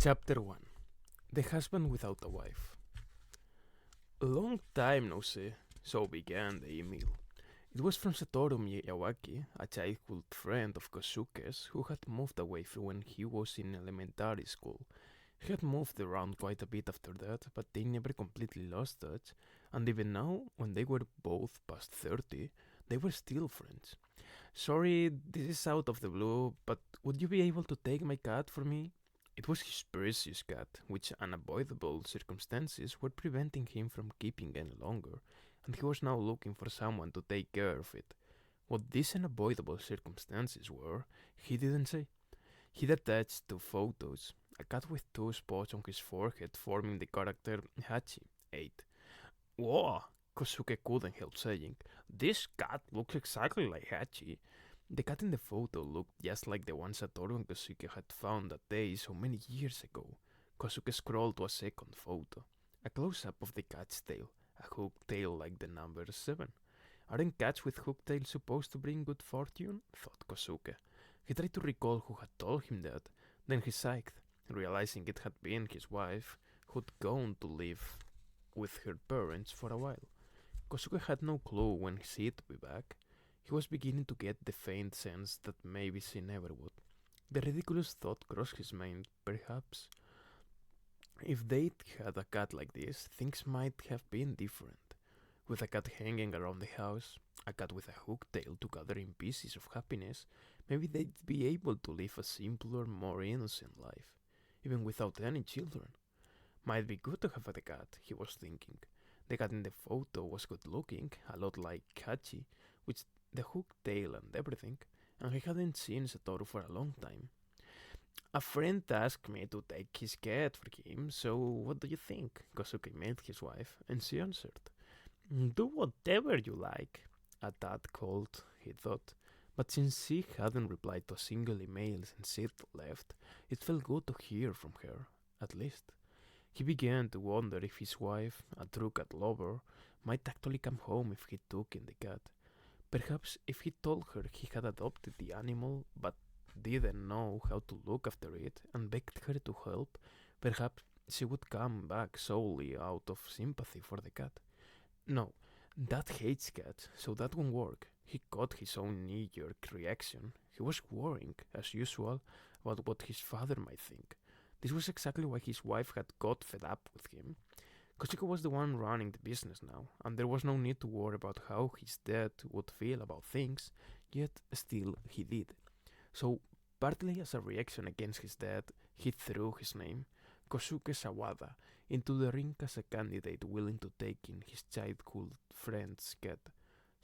Chapter 1. The Husband Without a Wife. Long time no see, so began the email. It was from Satoru Miyawaki, a childhood friend of Kosuke's who had moved away from when he was in elementary school. He had moved around quite a bit after that, but they never completely lost touch, and even now, when they were both past 30, they were still friends. Sorry, this is out of the blue, but would you be able to take my cat for me? It was his precious cat, which unavoidable circumstances were preventing him from keeping any longer, and he was now looking for someone to take care of it. What these unavoidable circumstances were, he didn't say. He'd attached two photos, a cat with two spots on his forehead forming the character Hachi, 8. Whoa! Kosuke couldn't help saying, "This cat looks exactly like Hachi." The cat in the photo looked just like the one Satoru and Kosuke had found that day so many years ago. Kosuke scrolled to a second photo. A close-up of the cat's tail, a hooked tail like the number 7. Aren't cats with hooked tails supposed to bring good fortune? Thought Kosuke. He tried to recall who had told him that, then he sighed, realizing it had been his wife, who'd gone to live with her parents for a while. Kosuke had no clue when she'd be back. He was beginning to get the faint sense that maybe she never would. The ridiculous thought crossed his mind, perhaps. If they'd had a cat like this, things might have been different. With a cat hanging around the house, a cat with a hooked tail to gather in pieces of happiness, maybe they'd be able to live a simpler, more innocent life, even without any children. Might be good to have a cat, he was thinking. The cat in the photo was good looking, a lot like Hachi, which the hooked tail and everything, and he hadn't seen Satoru for a long time. A friend asked me to take his cat for him, so what do you think? Kosuke met his wife, and she answered, "Do whatever you like." A tad cold, he thought, but since she hadn't replied to a single email since she'd left, it felt good to hear from her, at least. He began to wonder if his wife, a true cat lover, might actually come home if he took in the cat. Perhaps if he told her he had adopted the animal but didn't know how to look after it and begged her to help, perhaps she would come back solely out of sympathy for the cat. No, Dad hates cats, so that won't work. He caught his own knee-jerk reaction. He was worrying, as usual, about what his father might think. This was exactly why his wife had got fed up with him. Koshiko was the one running the business now, and there was no need to worry about how his dad would feel about things, yet still he did. So, partly as a reaction against his dad, he threw his name, Kosuke Sawada, into the ring as a candidate willing to take in his childhood friend's cat.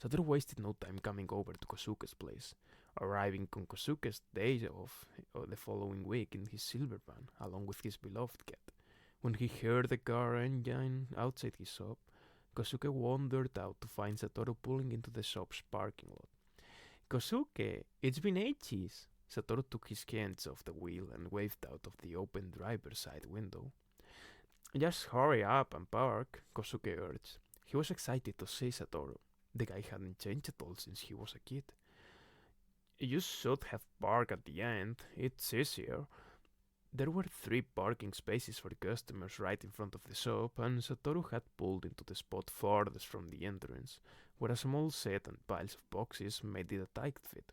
Satoru wasted no time coming over to Kosuke's place, arriving on Kosuke's day off the following week in his silver van, along with his beloved cat. When he heard the car engine outside his shop, Kosuke wandered out to find Satoru pulling into the shop's parking lot. "Kosuke, it's been ages." Satoru took his hands off the wheel and waved out of the open driver's side window. "Just hurry up and park," Kosuke urged. He was excited to see Satoru. The guy hadn't changed at all since he was a kid. "You should have parked at the end. It's easier." There were 3 parking spaces for customers right in front of the shop, and Satoru had pulled into the spot farthest from the entrance, where a small set and piles of boxes made it a tight fit.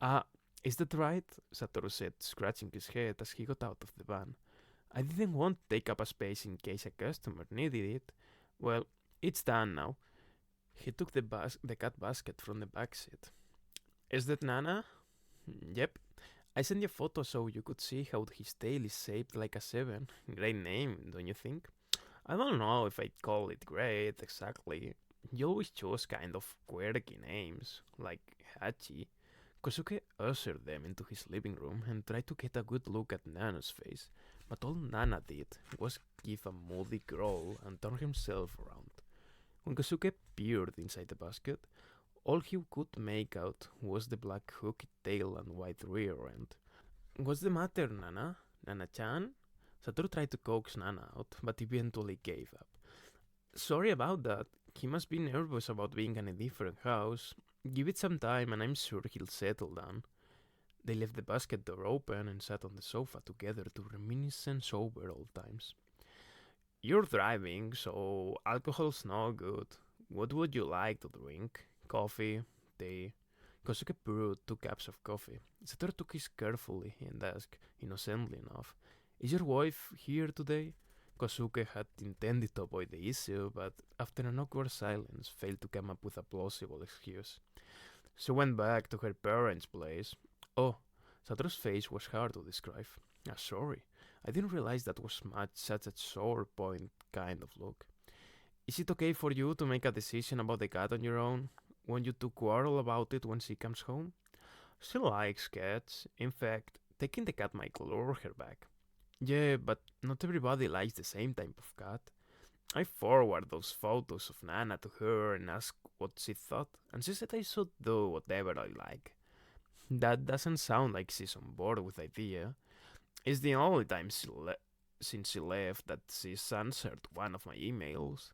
"Ah, is that right?" Satoru said, scratching his head as he got out of the van. "I didn't want to take up a space in case a customer needed it. Well, it's done now." He took the cat basket from the back seat. "Is that Nana?" "Yep. I sent you a photo so you could see how his tail is shaped like a 7. Great name, don't you think?" "I don't know if I'd call it great, exactly. You always choose kind of quirky names, like Hachi." Kosuke ushered them into his living room and tried to get a good look at Nana's face, but all Nana did was give a moody growl and turn himself around. When Kosuke peered inside the basket, all he could make out was the black hooked tail and white rear end. "What's the matter, Nana? Nana-chan?" Satoru tried to coax Nana out, but eventually gave up. "Sorry about that. He must be nervous about being in a different house. Give it some time and I'm sure he'll settle down." They left the basket door open and sat on the sofa together to reminisce over old times. You're driving, so alcohol's no good. What would you like to drink? Coffee? Tea? Kosuke brewed 2 cups of coffee. Satoru took his carefully and asked, innocently enough, "Is your wife here today?" Kosuke had intended to avoid the issue, but after an awkward silence, failed to come up with a plausible excuse. She went back to her parents' place. Oh, Satoru's face was hard to describe. Sorry, I didn't realize that was such a sore point kind of look. Is it okay for you to make a decision about the cat on your own? Want you to quarrel about it when she comes home? She likes cats. In fact, taking the cat might lure her back. Yeah, but not everybody likes the same type of cat. I forwarded those photos of Nana to her and asked what she thought, and she said I should do whatever I like. That doesn't sound like she's on board with the idea. It's the only time since she left that she's answered one of my emails.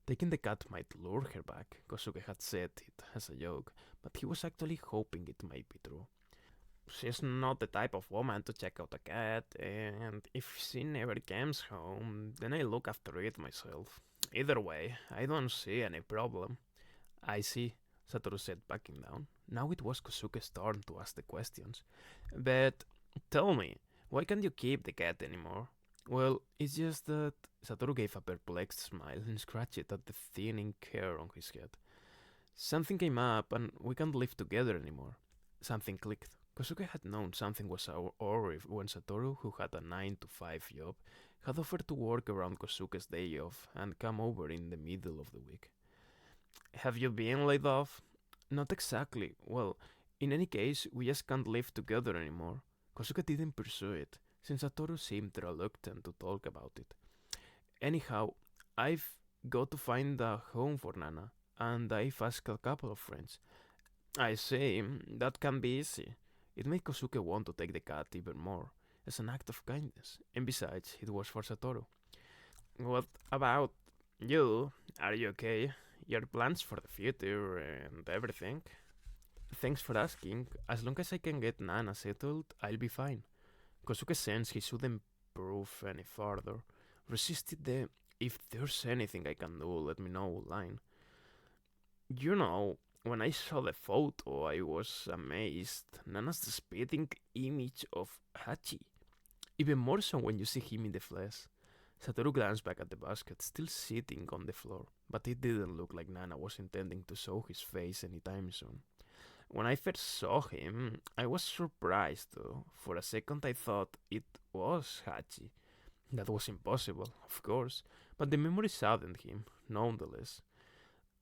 Taking the cat might lure her back, Kosuke had said it as a joke, but he was actually hoping it might be true. She's not the type of woman to check out a cat, and if she never comes home, then I look after it myself. Either way, I don't see any problem. I see, Satoru said, backing down. Now it was Kosuke's turn to ask the questions. But tell me, why can't you keep the cat anymore? Well, it's just that Satoru gave a perplexed smile and scratched at the thinning hair on his head. Something came up and we can't live together anymore. Something clicked. Kosuke had known something was awry when Satoru, who had a 9 to 5 job, had offered to work around Kosuke's day off and come over in the middle of the week. Have you been laid off? Not exactly. Well, in any case, we just can't live together anymore. Kosuke didn't pursue it, since Satoru seemed reluctant to talk about it. Anyhow, I've got to find a home for Nana, and I've asked a couple of friends. I see, that can be easy. It made Kosuke want to take the cat even more, as an act of kindness, and besides, it was for Satoru. What about you? Are you okay? Your plans for the future and everything? Thanks for asking. As long as I can get Nana settled, I'll be fine. Kosuke sensed he shouldn't prove any further, resisted the "if there's anything I can do, let me know" line. You know, when I saw the photo, I was amazed. Nana's the spitting image of Hachi. Even more so when you see him in the flesh. Satoru glanced back at the basket, still sitting on the floor, but it didn't look like Nana was intending to show his face anytime soon. When I first saw him, I was surprised though. For a second I thought it was Hachi. That was impossible, of course, but the memory saddened him, nonetheless.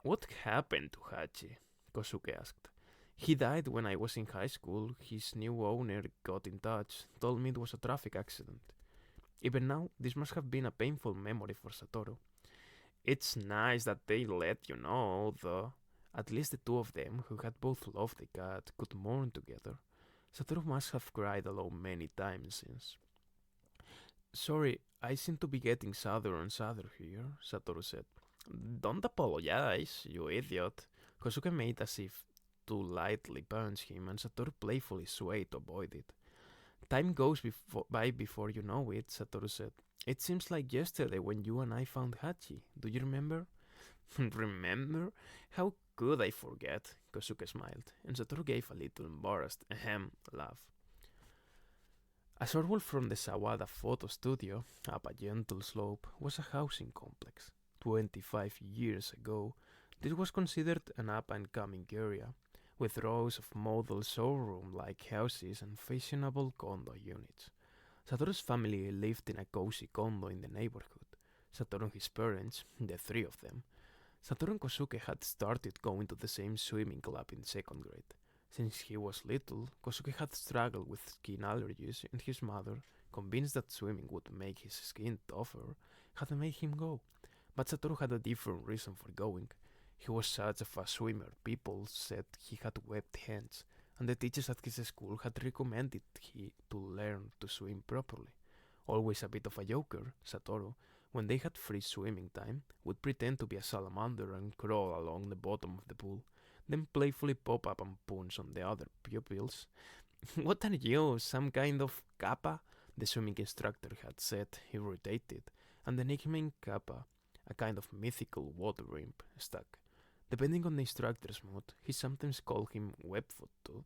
What happened to Hachi? Kosuke asked. He died when I was in high school. His new owner got in touch, told me it was a traffic accident. Even now, this must have been a painful memory for Satoru. It's nice that they let you know, though. At least the two of them, who had both loved the cat, could mourn together. Satoru must have cried alone many times since. Sorry, I seem to be getting sadder and sadder here, Satoru said. Don't apologize, you idiot. Kosuke made as if to lightly punch him, and Satoru playfully swayed to avoid it. Time goes by before you know it, Satoru said. It seems like yesterday when you and I found Hachi. Do you remember? Remember? How could I forget? Kosuke smiled, and Satoru gave a little embarrassed laugh. A short walk from the Sawada photo studio, up a gentle slope, was a housing complex. 25 years ago, this was considered an up-and-coming area, with rows of model showroom-like houses and fashionable condo units. Satoru's family lived in a cozy condo in the neighborhood. Satoru and his parents, the three of them. Satoru and Kosuke had started going to the same swimming club in second grade. Since he was little, Kosuke had struggled with skin allergies, and his mother, convinced that swimming would make his skin tougher, had made him go. But Satoru had a different reason for going. He was such a fast swimmer, people said he had webbed hands, and the teachers at his school had recommended he to learn to swim properly. Always a bit of a joker, Satoru, when they had free swimming time, would pretend to be a salamander and crawl along the bottom of the pool, then playfully pop up and punch on the other pupils. What are you, some kind of kappa? The swimming instructor had said, irritated, and the nickname kappa, a kind of mythical water imp, stuck. Depending on the instructor's mood, he sometimes called him Webfoot too.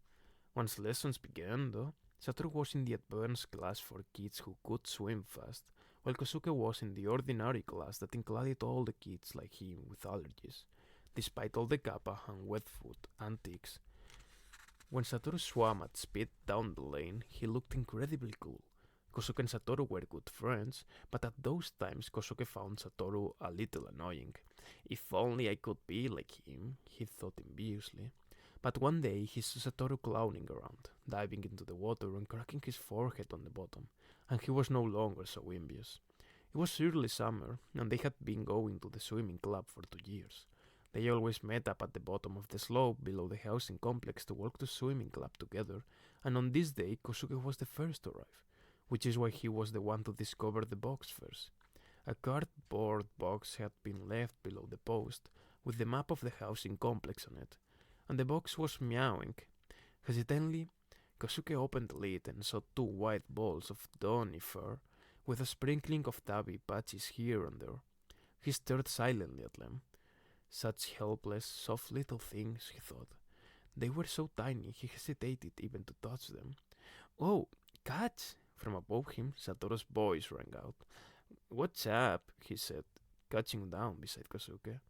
Once lessons began, though, Satoru was in the advanced class for kids who could swim fast, while Kosuke was in the ordinary class that included all the kids like him with allergies. Despite all the kappa and wetfoot antics, when Satoru swam at speed down the lane, he looked incredibly cool. Kosuke and Satoru were good friends, but at those times Kosuke found Satoru a little annoying. If only I could be like him, he thought enviously. But one day he saw Satoru clowning around, diving into the water and cracking his forehead on the bottom, and he was no longer so envious. It was early summer, and they had been going to the swimming club for 2 years. They always met up at the bottom of the slope below the housing complex to walk to swimming club together, and on this day Kosuke was the first to arrive, which is why he was the one to discover the box first. A cardboard box had been left below the post with the map of the housing complex on it, and the box was meowing. Hesitantly, Kosuke opened the lid and saw two white balls of downy fur with a sprinkling of tabby patches here and there. He stared silently at them. Such helpless, soft little things, he thought. They were so tiny he hesitated even to touch them. "Oh, cats!" From above him, Satoru's voice rang out. "What's up?" he said, catching down beside Kosuke.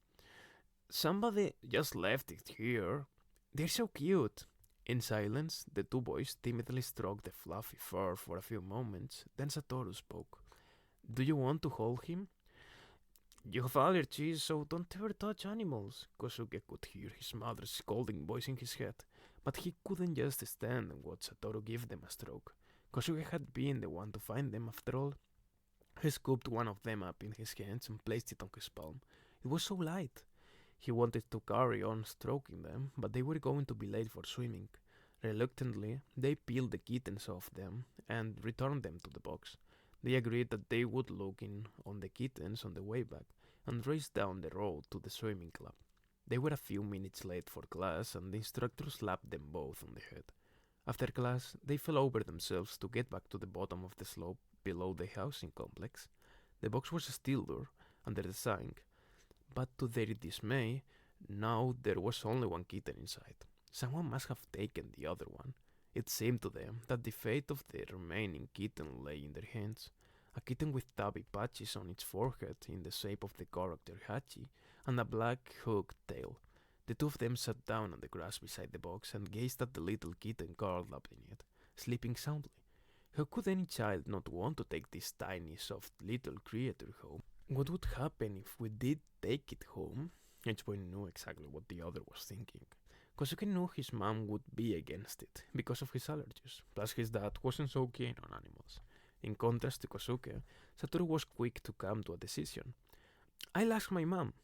"Somebody just left it here. They're so cute." In silence, the two boys timidly stroked the fluffy fur for a few moments, then Satoru spoke. "Do you want to hold him?" "You have allergies, so don't ever touch animals." Kosuke could hear his mother's scolding voice in his head, but he couldn't just stand and watch Satoru give them a stroke. Kosuke had been the one to find them after all. He scooped one of them up in his hands and placed it on his palm. It was so light. He wanted to carry on stroking them, but they were going to be late for swimming. Reluctantly, they peeled the kittens off them and returned them to the box. They agreed that they would look in on the kittens on the way back and raced down the road to the swimming club. They were a few minutes late for class and the instructor slapped them both on the head. After class, they fell over themselves to get back to the bottom of the slope below the housing complex. The box was still there, under the sink, but to their dismay, now there was only one kitten inside. Someone must have taken the other one. It seemed to them that the fate of the remaining kitten lay in their hands. A kitten with tabby patches on its forehead in the shape of the character Hachi, and a black hooked tail. The two of them sat down on the grass beside the box and gazed at the little kitten curled up in it, sleeping soundly. How could any child not want to take this tiny, soft little creature home? What would happen if we did take it home? Each boy knew exactly what the other was thinking. Kosuke knew his mom would be against it because of his allergies, plus his dad wasn't so keen on animals. In contrast to Kosuke, Satoru was quick to come to a decision. "I'll ask my mom."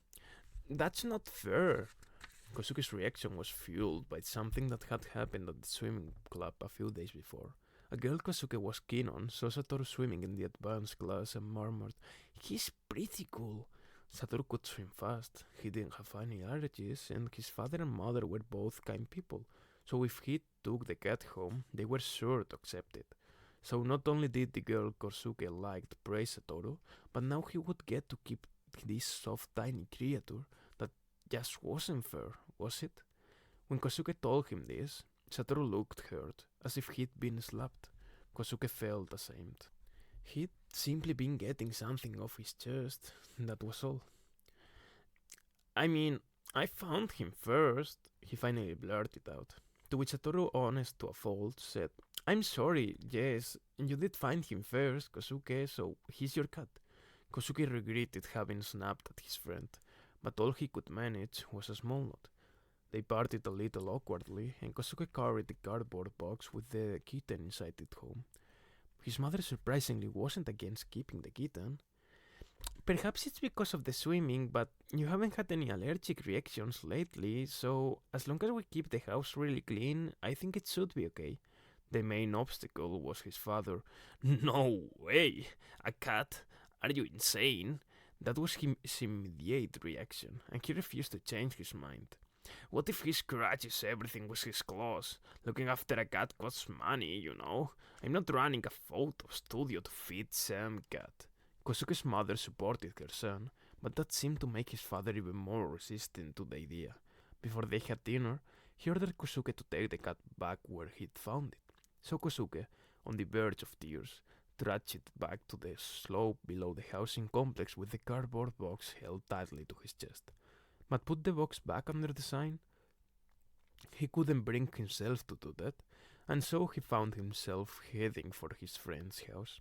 "That's not fair." Kosuke's reaction was fueled by something that had happened at the swimming club a few days before. A girl Kosuke was keen on saw Satoru swimming in the advanced class and murmured, "He's pretty cool." Satoru could swim fast, he didn't have any allergies, and his father and mother were both kind people, so if he took the cat home, they were sure to accept it. So not only did the girl Kosuke liked praise Satoru, but now he would get to keep this soft tiny creature that just wasn't fair, was it? When Kosuke told him this, Satoru looked hurt, as if he'd been slapped. Kosuke felt ashamed. He'd simply been getting something off his chest, that was all. "I mean, I found him first," he finally blurted out. To which Satoru, honest to a fault, said, "I'm sorry, yes, you did find him first, Kosuke, so he's your cat." Kosuke regretted having snapped at his friend, but all he could manage was a small nod. They parted a little awkwardly, and Kosuke carried the cardboard box with the kitten inside it home. His mother surprisingly wasn't against keeping the kitten. "Perhaps it's because of the swimming, but you haven't had any allergic reactions lately, so as long as we keep the house really clean, I think it should be okay." The main obstacle was his father. "No way! A cat? Are you insane?" That was his immediate reaction, and he refused to change his mind. What if he scratches everything with his claws? Looking after a cat costs money, you know. I'm not running a photo studio to feed some cat. Kosuke's mother supported her son, but that seemed to make his father even more resistant to the idea. Before they had dinner, he ordered Kosuke to take the cat back where he'd found it. So Kosuke, on the verge of tears, trudged it back to the slope below the housing complex with the cardboard box held tightly to his chest. But put the box back under the sign? He couldn't bring himself to do that, and so he found himself heading for his friend's house.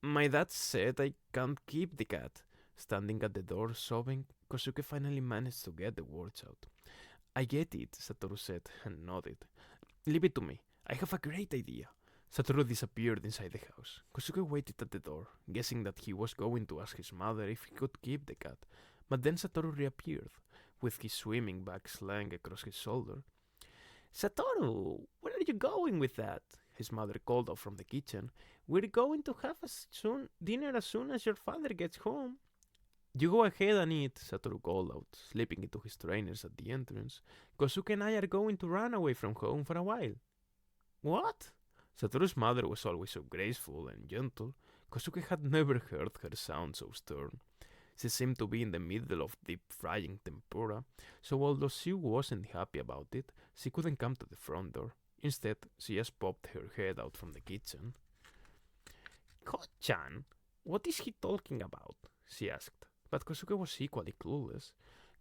My dad said I can't keep the cat. Standing at the door sobbing, Kosuke finally managed to get the words out. I get it, Satoru said and nodded. Leave it to me. I have a great idea. Satoru disappeared inside the house. Kosuke waited at the door, guessing that he was going to ask his mother if he could keep the cat. But then Satoru reappeared, with his swimming bag slung across his shoulder. Satoru, where are you going with that? His mother called out from the kitchen. We're going to have dinner as soon as your father gets home. You go ahead and eat, Satoru called out, slipping into his trainers at the entrance. Kosuke and I are going to run away from home for a while. What? Satoru's mother was always so graceful and gentle. Kosuke had never heard her sound so stern. She seemed to be in the middle of deep frying tempura, so although she wasn't happy about it, she couldn't come to the front door. Instead, she just popped her head out from the kitchen. Ko-chan, what is he talking about? She asked, but Kosuke was equally clueless.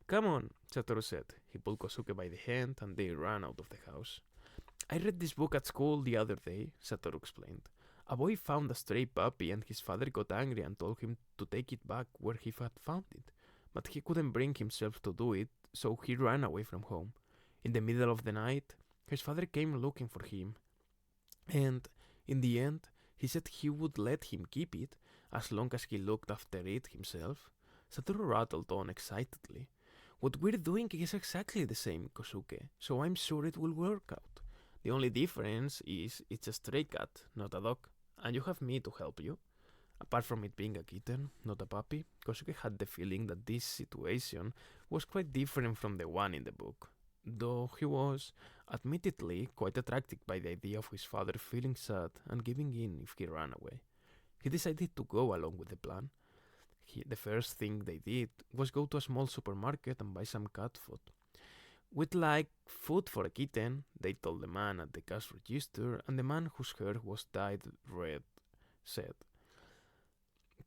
Come on, Satoru said. He pulled Kosuke by the hand and they ran out of the house. I read this book at school the other day, Satoru explained. A boy found a stray puppy and his father got angry and told him to take it back where he had found it. But he couldn't bring himself to do it, so he ran away from home. In the middle of the night, his father came looking for him. And, in the end, he said he would let him keep it as long as he looked after it himself. Satoru rattled on excitedly. What we're doing is exactly the same, Kosuke, so I'm sure it will work out. The only difference is it's a stray cat, not a dog, and you have me to help you. Apart from it being a kitten, not a puppy, Kosuke had the feeling that this situation was quite different from the one in the book, though he was, admittedly, quite attracted by the idea of his father feeling sad and giving in if he ran away. He decided to go along with the plan. The first thing they did was go to a small supermarket and buy some cat food. We'd like food for a kitten, they told the man at the cash register, and the man whose hair was dyed red said,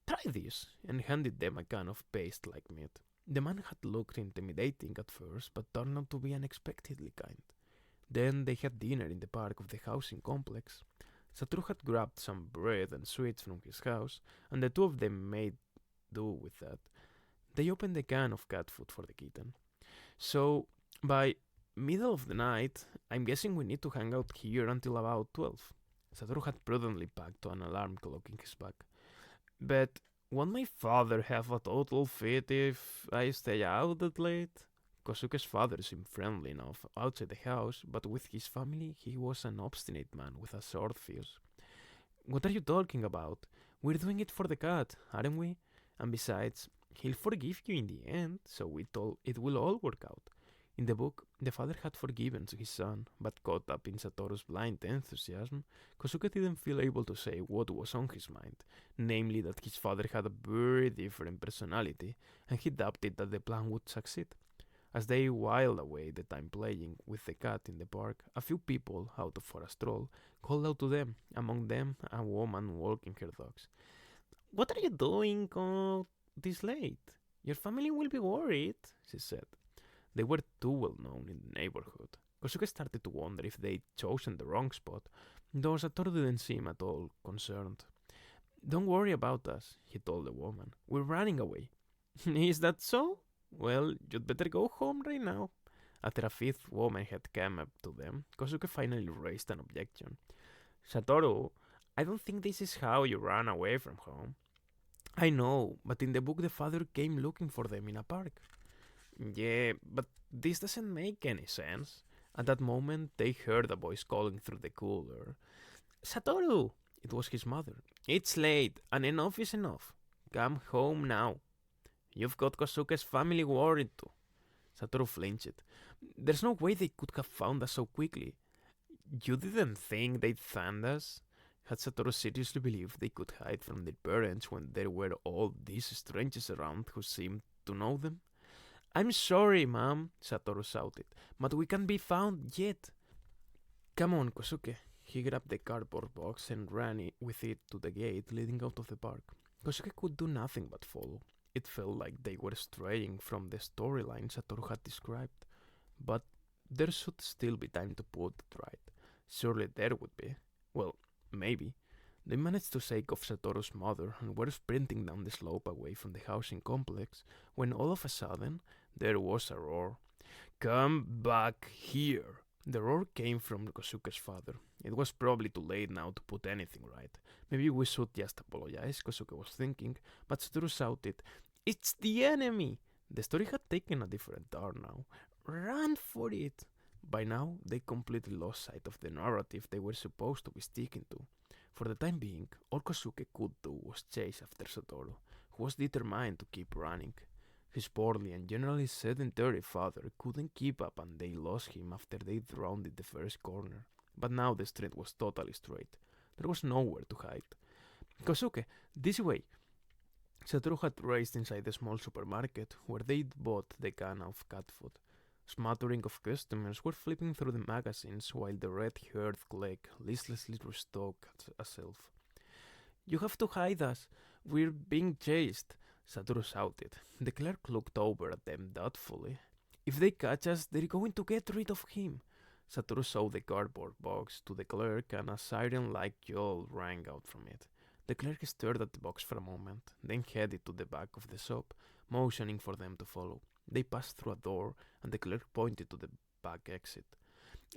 Try this, and handed them a can of paste-like meat. The man had looked intimidating at first, but turned out to be unexpectedly kind. Then they had dinner in the park of the housing complex. Satoru had grabbed some bread and sweets from his house, and the two of them made do with that. They opened the can of cat food for the kitten. So, by middle of the night, I'm guessing we need to hang out here until about 12. Satoru had prudently packed an alarm clock in his bag. But won't my father have a total fit if I stay out that late? Kosuke's father seemed friendly enough outside the house, but with his family he was an obstinate man with a short fuse. What are you talking about? We're doing it for the cat, aren't we? And besides, he'll forgive you in the end, so it will all work out. In the book, the father had forgiven his son, but caught up in Satoru's blind enthusiasm, Kosuke didn't feel able to say what was on his mind, namely that his father had a very different personality, and he doubted that the plan would succeed. As they whiled away the time playing with the cat in the park, a few people, out for a stroll, called out to them, among them a woman walking her dogs. What are you doing this late? Your family will be worried, she said. They were too well known in the neighborhood. Kosuke started to wonder if they'd chosen the wrong spot, though Satoru didn't seem at all concerned. Don't worry about us, he told the woman. We're running away. Is that so? Well, you'd better go home right now. After a fifth woman had come up to them, Kosuke finally raised an objection. Satoru, I don't think this is how you run away from home. I know, but in the book the father came looking for them in a park. Yeah, but this doesn't make any sense. At that moment, they heard a voice calling through the cooler. Satoru! It was his mother. It's late, and enough is enough. Come home now. You've got Kosuke's family worried too. Satoru flinched. There's no way they could have found us so quickly. You didn't think they'd find us? Had Satoru seriously believed they could hide from their parents when there were all these strangers around who seemed to know them? I'm sorry, Mom, Satoru shouted, but we can't be found yet. Come on, Kosuke. He grabbed the cardboard box and ran with it to the gate leading out of the park. Kosuke could do nothing but follow. It felt like they were straying from the storyline Satoru had described. But there should still be time to put it right. Surely there would be. Well, maybe. They managed to shake off Satoru's mother and were sprinting down the slope away from the housing complex when all of a sudden there was a roar. Come back here! The roar came from Kosuke's father. It was probably too late now to put anything right. Maybe we should just apologize, Kosuke was thinking, but Satoru shouted, It's the enemy! The story had taken a different turn now. Run for it! By now, they completely lost sight of the narrative they were supposed to be sticking to. For the time being, all Kosuke could do was chase after Satoru, who was determined to keep running. His portly and generally sedentary father couldn't keep up and they lost him after they'd rounded the first corner. But now the street was totally straight. There was nowhere to hide. Kosuke, this way! Satoru had raced inside the small supermarket where they'd bought the can of cat food. Smattering of customers were flipping through the magazines while the red-haired clerk listlessly restocked herself. You have to hide us. We're being chased, Satoru shouted. The clerk looked over at them doubtfully. If they catch us, they're going to get rid of him. Satoru showed the cardboard box to the clerk and a siren-like yell rang out from it. The clerk stared at the box for a moment, then headed to the back of the shop, motioning for them to follow. They passed through a door, and the clerk pointed to the back exit.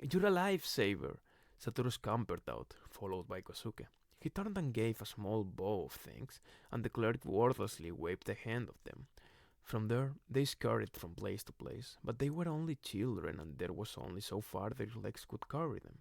You're a lifesaver! Satoru scampered out, followed by Kosuke. He turned and gave a small bow of thanks, and the clerk wordlessly waved a hand at them. From there, they scurried from place to place, but they were only children, and there was only so far their legs could carry them.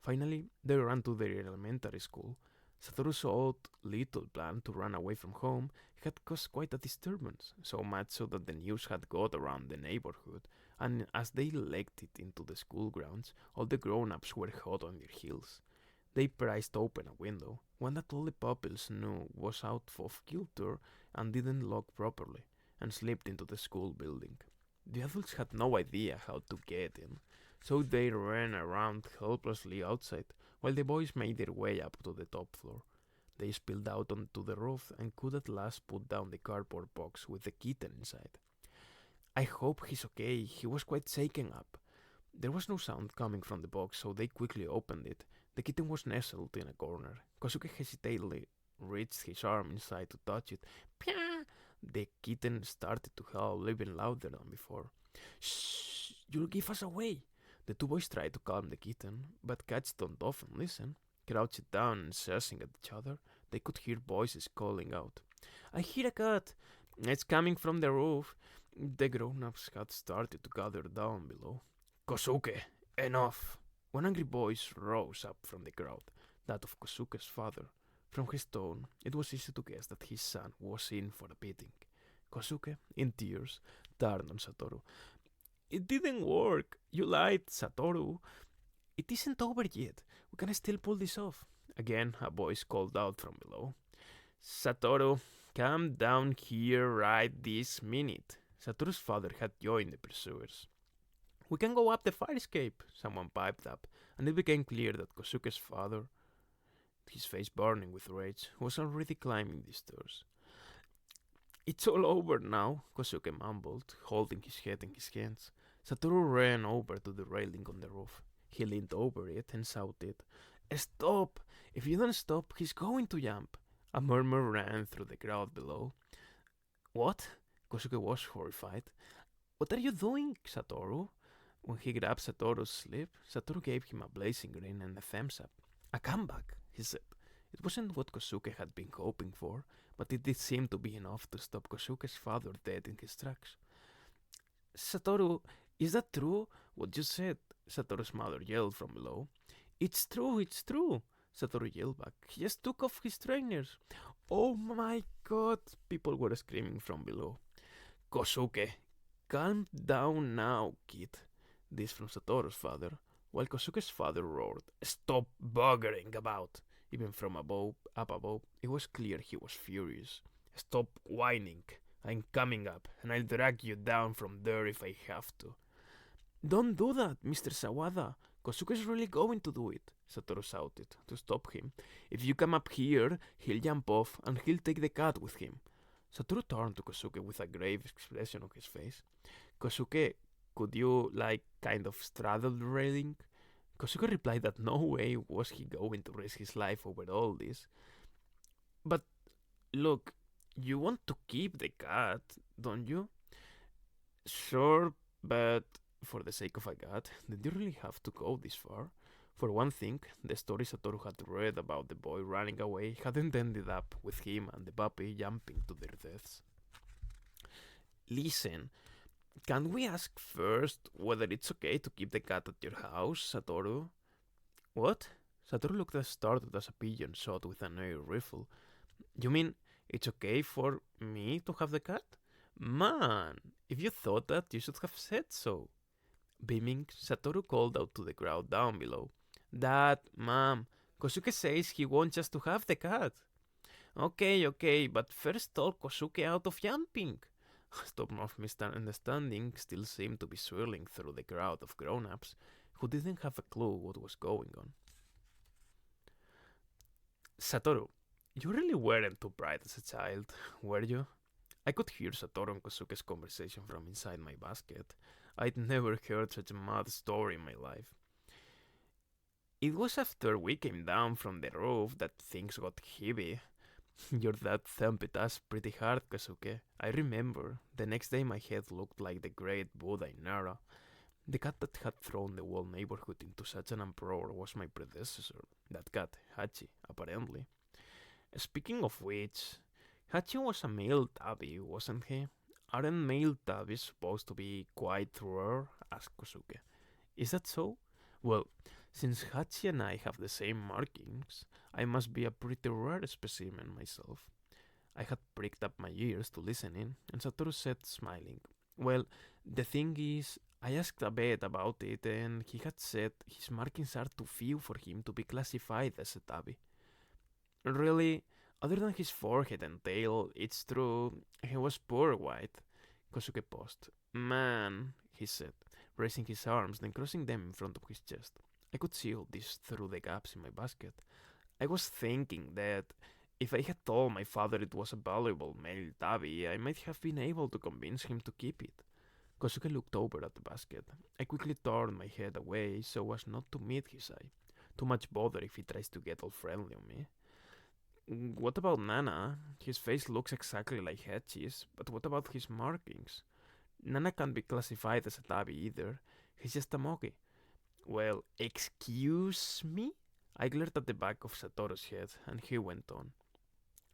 Finally, they ran to their elementary school. Satoru's odd little plan to run away from home had caused quite a disturbance, so much so that the news had got around the neighborhood, and as they legged it into the school grounds, all the grown-ups were hot on their heels. They prized open a window, one that all the pupils knew was out of kilter and didn't lock properly, and slipped into the school building. The adults had no idea how to get in, so they ran around helplessly outside, while the boys made their way up to the top floor. They spilled out onto the roof and could at last put down the cardboard box with the kitten inside. I hope he's okay, he was quite shaken up. There was no sound coming from the box, so they quickly opened it. The kitten was nestled in a corner. Kosuke hesitantly reached his arm inside to touch it. Pia! The kitten started to howl even louder than before. Shh! You'll give us away! The two boys tried to calm the kitten, but cats don't often listen. Crouched down and shushing at each other, they could hear voices calling out. I hear a cat! It's coming from the roof! The grown-ups had started to gather down below. Kosuke! Enough! One angry voice rose up from the crowd, that of Kosuke's father. From his tone, it was easy to guess that his son was in for a beating. Kosuke, in tears, turned on Satoru. It didn't work. You lied, Satoru. It isn't over yet. We can still pull this off. Again, a voice called out from below. Satoru, come down here right this minute. Satoru's father had joined the pursuers. We can go up the fire escape, someone piped up, and it became clear that Kosuke's father, his face burning with rage, was already climbing the stairs. It's all over now, Kosuke mumbled, holding his head in his hands. Satoru ran over to the railing on the roof. He leaned over it and shouted, Stop! If you don't stop, he's going to jump. A murmur ran through the crowd below. What? Kosuke was horrified. What are you doing, Satoru? When he grabbed Satoru's sleeve, Satoru gave him a blazing grin and a thumbs up. A comeback, he said. It wasn't what Kosuke had been hoping for, but it did seem to be enough to stop Kosuke's father dead in his tracks. Satoru, is that true? What you said? Satoru's mother yelled from below. It's true, Satoru yelled back. He just took off his trainers. Oh my god, people were screaming from below. Kosuke, calm down now, kid. This from Satoru's father, while Kosuke's father roared, "Stop buggering about!" Even from up above, it was clear he was furious. "Stop whining. I'm coming up, and I'll drag you down from there if I have to." "Don't do that, Mr. Sawada. Kosuke's really going to do it," Satoru shouted to stop him. "If you come up here, he'll jump off, and he'll take the cat with him." Satoru turned to Kosuke with a grave expression on his face. "Kosuke, could you, kind of straddle the railing?" Kosuke replied that no way was he going to risk his life over all this. "But, look, you want to keep the cat, don't you?" "Sure, but for the sake of a cat, did you really have to go this far? For one thing, the story Satoru had read about the boy running away hadn't ended up with him and the puppy jumping to their deaths." "Listen, can we ask first whether it's okay to keep the cat at your house, Satoru?" "What?" Satoru looked as startled as a pigeon shot with an air rifle. "You mean it's okay for me to have the cat? Man, if you thought that, you should have said so." Beaming, Satoru called out to the crowd down below, "Dad, Mom, Kosuke says he wants us to have the cat." Okay, but first talk Kosuke out of jumping." A storm of misunderstanding still seemed to be swirling through the crowd of grown-ups who didn't have a clue what was going on. "Satoru, you really weren't too bright as a child, were you?" I could hear Satoru and Kosuke's conversation from inside my basket. I'd never heard such a mad story in my life. "It was after we came down from the roof that things got heavy." "Your dad thumped us pretty hard, Kosuke. I remember. The next day my head looked like the great Buddha in Nara. The cat that had thrown the whole neighborhood into such an uproar was my predecessor. That cat, Hachi, apparently. Speaking of which, Hachi was a male tabby, wasn't he? Aren't male tabbies supposed to be quite rare?" asked Kosuke. "Is that so? Well, since Hachi and I have the same markings, I must be a pretty rare specimen myself." I had pricked up my ears to listen in, and Satoru said, smiling, "Well, the thing is, I asked a vet about it, and he had said his markings are too few for him to be classified as a tabby." "Really? Other than his forehead and tail, it's true, he was poor white." Kosuke paused. "Man," he said, raising his arms, then crossing them in front of his chest. I could see all this through the gaps in my basket. "I was thinking that if I had told my father it was a valuable male tabby, I might have been able to convince him to keep it." Kosuke looked over at the basket. I quickly turned my head away so as not to meet his eye. Too much bother if he tries to get all friendly on me. "What about Nana? His face looks exactly like Hachi's, but what about his markings?" "Nana can't be classified as a tabby either. He's just a mogi." "Well, excuse me?" I glared at the back of Satoru's head, and he went on.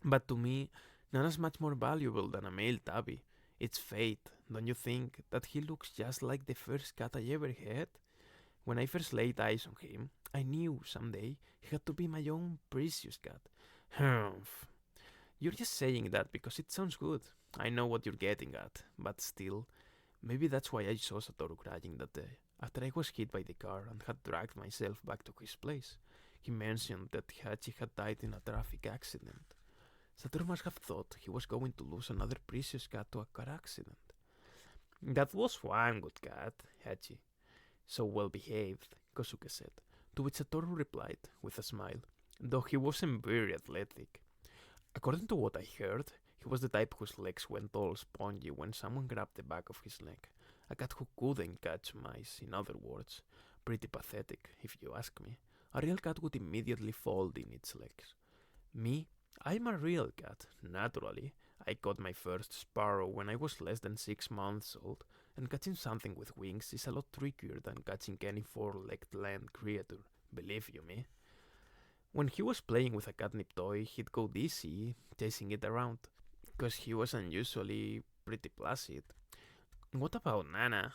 "But to me, Nana's much more valuable than a male tabby. It's fate, don't you think, that he looks just like the first cat I ever had? When I first laid eyes on him, I knew someday he had to be my own precious cat." "Humph. You're just saying that because it sounds good. I know what you're getting at, but still, maybe that's why I saw Satoru crying that day, after I was hit by the car and had dragged myself back to his place. He mentioned that Hachi had died in a traffic accident. Satoru must have thought he was going to lose another precious cat to a car accident." "That was one good cat, Hachi. So well behaved," Kosuke said, to which Satoru replied with a smile, though he wasn't very athletic. "According to what I heard, he was the type whose legs went all spongy when someone grabbed the back of his neck. A cat who couldn't catch mice, in other words. Pretty pathetic, if you ask me. A real cat would immediately fold in its legs. Me, I'm a real cat, naturally. I caught my first sparrow when I was less than 6 months old, and catching something with wings is a lot trickier than catching any four-legged land creature, believe you me. When he was playing with a catnip toy, he'd go dizzy, chasing it around, 'cause he was unusually pretty placid. What about Nana?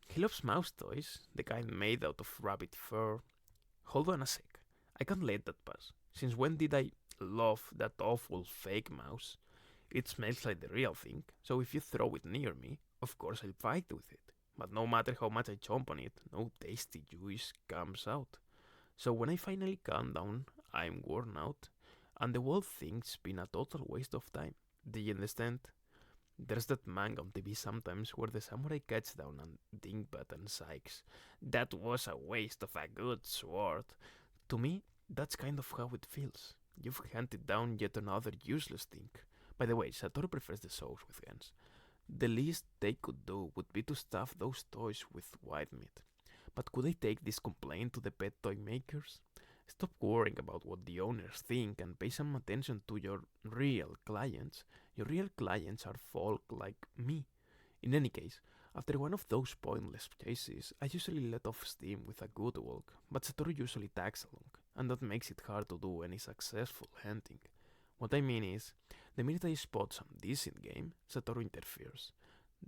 He loves mouse toys, the kind made out of rabbit fur. Hold on a sec, I can't let that pass. Since when did I love that awful fake mouse? It smells like the real thing, so if you throw it near me, of course I'll fight with it. but no matter how much I chomp on it, no tasty juice comes out. So when I finally calm down, I'm worn out, and the whole thing's been a total waste of time. Do you understand? There's that manga on TV sometimes where the samurai gets down and dingbat and sighs. That was a waste of a good sword. To me, that's kind of how it feels. You've hunted down yet another useless thing. By the way, Satoru prefers the shows with guns. The least they could do would be to stuff those toys with white meat. But could I take this complaint to the pet toy makers? Stop worrying about what the owners think and pay some attention to your real clients. Your real clients are folk like me. In any case, after one of those pointless chases, I usually let off steam with a good walk, but Satoru usually tags along, and that makes it hard to do any successful hunting. What I mean is, the minute I spot some decent game, Satoru interferes.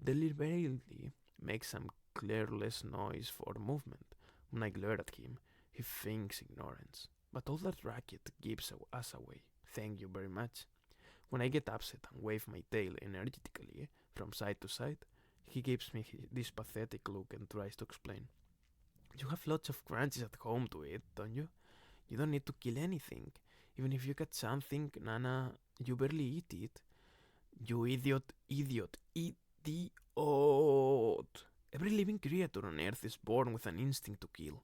Deliberately makes some careless noise for movement. When I glare at him, he thinks ignorance. But all that racket gives us away. Thank you very much. When I get upset and wave my tail energetically from side to side, he gives me this pathetic look and tries to explain. You have lots of crunches at home to eat, don't you? You don't need to kill anything. Even if you get something, Nana, you barely eat it. You idiot, idiot, idiot. Every living creature on Earth is born with an instinct to kill.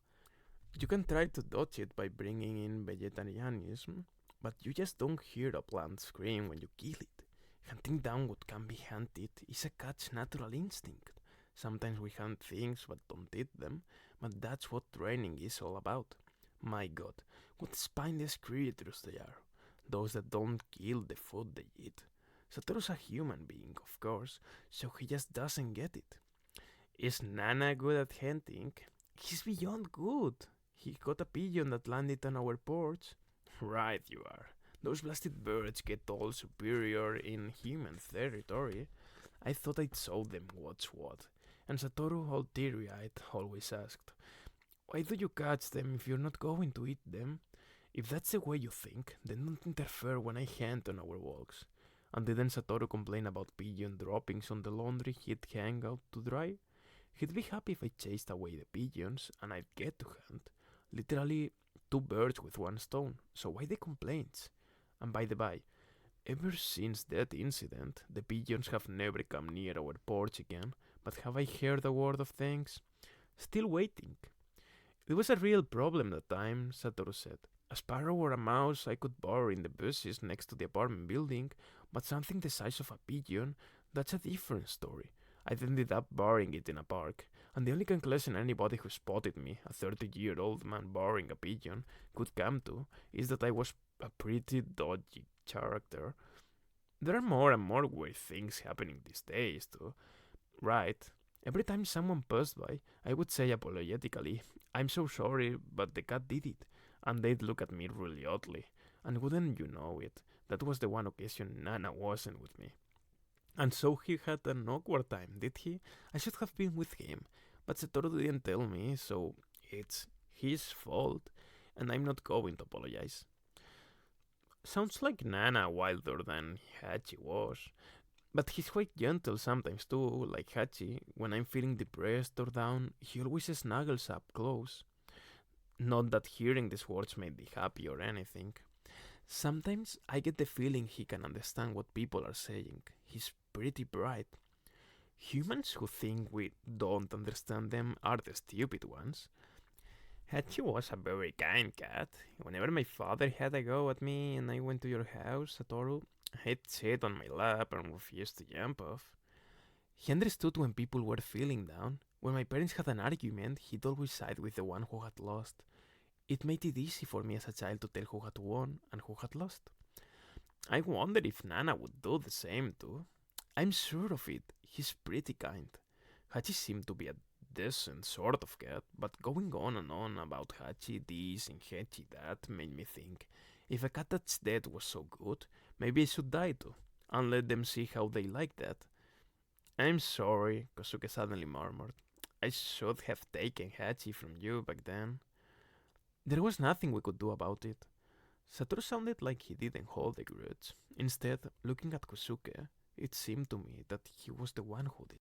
You can try to dodge it by bringing in vegetarianism, but you just don't hear a plant scream when you kill it. Hunting down what can be hunted is a cat's natural instinct. Sometimes we hunt things but don't eat them, but that's what training is all about. My god, what spineless creatures they are. Those that don't kill the food they eat. Satoru's a human being, of course, so he just doesn't get it. Is Nana good at hunting? He's beyond good. He got a pigeon that landed on our porch. Right you are. Those blasted birds get all superior in human territory. I thought I'd show them what's what. And Satoru, all teary-eyed, always asked, why do you catch them if you're not going to eat them? If that's the way you think, then don't interfere when I hunt on our walks. And didn't Satoru complain about pigeon droppings on the laundry he'd hang out to dry? He'd be happy if I chased away the pigeons and I'd get to hunt. Literally, two birds with one stone, so why the complaints? And by the by, ever since that incident, the pigeons have never come near our porch again, but have I heard a word of thanks? Still waiting. It was a real problem that time, Satoru said. A sparrow or a mouse I could borrow in the bushes next to the apartment building, but something the size of a pigeon, that's a different story. I ended up borrowing it in a park, and the only conclusion anybody who spotted me, a 30-year-old man borrowing a pigeon, could come to is that I was a pretty dodgy character. There are more and more weird things happening these days, too. Right. Every time someone passed by, I would say apologetically, I'm so sorry, but the cat did it. And they'd look at me really oddly. And wouldn't you know it, that was the one occasion Nana wasn't with me. And so he had an awkward time, did he? I should have been with him, but Satoru didn't tell me, so it's his fault, and I'm not going to apologize. Sounds like Nana wilder than Hachi was. But he's quite gentle sometimes too, like Hachi. When I'm feeling depressed or down, he always snuggles up close. Not that hearing these words made me happy or anything. Sometimes I get the feeling he can understand what people are saying. He's pretty bright. Humans who think we don't understand them are the stupid ones. Hachi was a very kind cat. Whenever my father had a go at me and I went to your house, Satoru, he'd sit on my lap and refused to jump off. He understood when people were feeling down. When my parents had an argument, he'd always side with the one who had lost. It made it easy for me as a child to tell who had won and who had lost. I wonder if Nana would do the same too. I'm sure of it. He's pretty kind. Hachi seemed to be a decent sort of cat, but going on and on about Hachi this and Hachi that made me think, if a cat that's dead was so good, maybe I should die too, and let them see how they like that. I'm sorry, Kosuke suddenly murmured. I should have taken Hachi from you back then. There was nothing we could do about it. Satoru sounded like he didn't hold a grudge. Instead, looking at Kosuke, it seemed to me that he was the one who did.